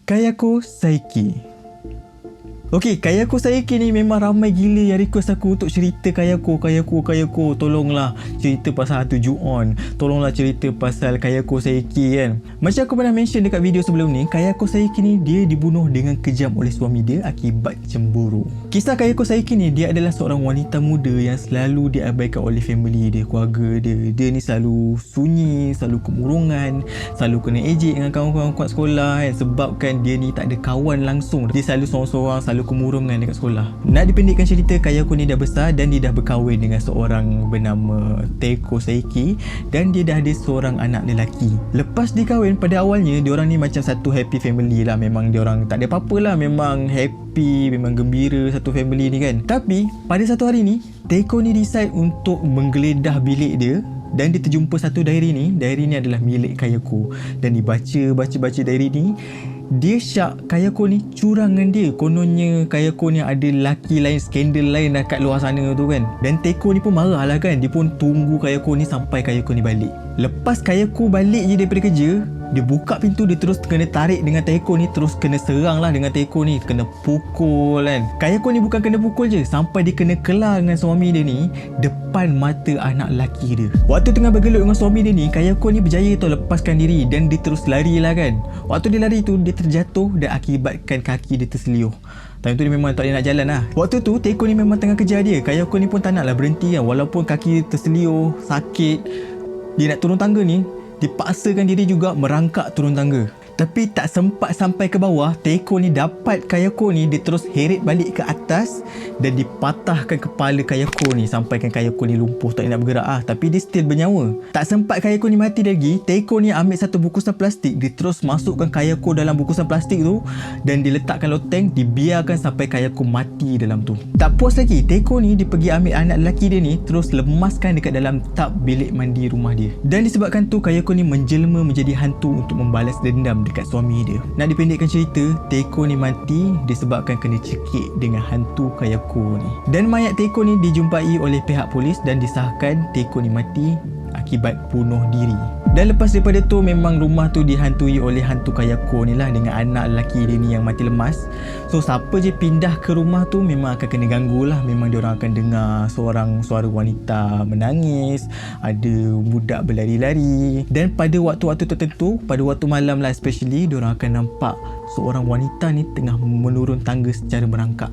Kayako Saiki. Okey, Kayako Saiki ni memang ramai gila yang request aku untuk cerita Kayako. Tolonglah cerita pasal hantu Ju-on. Tolonglah cerita pasal Kayako Saiki kan. Macam aku pernah mention dekat video sebelum ni, Kayako Saiki ni dia dibunuh dengan kejam oleh suami dia akibat cemburu. Kisah Kayako Saiki ni, dia adalah seorang wanita muda yang selalu diabaikan oleh family dia, keluarga dia. Dia ni selalu sunyi, selalu kemurungan, selalu kena ejek dengan kawan-kawan kuat sekolah kan, sebabkan dia ni tak ada kawan langsung. Dia selalu seorang-seorang, selalu kemurungan dekat sekolah. Nak dipendekkan cerita, Kayako ni dah besar dan dia dah berkahwin dengan seorang bernama Teiko Saiki dan dia dah ada seorang anak lelaki. Lepas dikahwin, pada awalnya diorang ni macam satu happy family lah. Memang diorang tak ada apa-apa lah, memang happy, memang gembira satu family ni kan. Tapi pada satu hari ni, Teiko ni decide untuk menggeledah bilik dia dan dia terjumpa satu diary ni. Diary ni adalah milik Kayako dan dibaca diary ni. Dia syak Kayako ni curang dengan dia. Kononnya Kayako ni ada lelaki lain, skandal lain dah kat luar sana tu kan. Dan Teiko ni pun marah lah kan. Dia pun tunggu Kayako ni sampai Kayako ni balik. Lepas Kayako balik je daripada kerja, dia buka pintu, dia terus kena tarik dengan Teiko ni, terus kena serang lah dengan Teiko ni, kena pukul kan. Kayako ni bukan kena pukul je, sampai dia kena kelar dengan suami dia ni depan mata anak lelaki dia. Waktu tengah bergelut dengan suami dia ni, Kayako ni berjaya tu lepaskan diri dan dia terus lari lah kan. Waktu dia lari tu, dia terjatuh dan akibatkan kaki dia terseliuh. Time tu dia memang tak boleh nak jalan lah. Waktu tu Teiko ni memang tengah kejar dia. Kayako ni pun tak nak lah berhenti kan. Walaupun kaki dia terseliuh, sakit, dia nak turun tangga ni, dipaksakan diri juga merangkak turun tangga. Tapi tak sempat sampai ke bawah, Teiko ni dapat Kayako ni, dia terus heret balik ke atas dan dipatahkan kepala Kayako ni sampaikan Kayako ni lumpuh, tak nak bergerak ah. Tapi dia still bernyawa. Tak sempat Kayako ni mati lagi, Teiko ni ambil satu bungkusan plastik, dia terus masukkan Kayako dalam bungkusan plastik tu dan diletakkan loteng, dibiarkan sampai Kayako mati dalam tu. Tak puas lagi, Teiko ni dia pergi ambil anak lelaki dia ni, terus lemaskan dekat dalam tub bilik mandi rumah dia. Dan disebabkan tu, Kayako ni menjelma menjadi hantu untuk membalas dendam dekat suami dia. Nak dipendekkan cerita, Teiko ni mati disebabkan kena cekik dengan hantu Kayako ni. Dan mayat Teiko ni dijumpai oleh pihak polis dan disahkan Teiko ni mati akibat bunuh diri. Dan lepas daripada tu, memang rumah tu dihantui oleh hantu Kayako ni lah, dengan anak lelaki dia ni yang mati lemas. So siapa je pindah ke rumah tu memang akan kena ganggu lah. Memang diorang akan dengar seorang suara wanita menangis, ada budak berlari-lari. Dan pada waktu-waktu tertentu, pada waktu malam lah especially, diorang akan nampak seorang wanita ni tengah menurun tangga secara merangkak.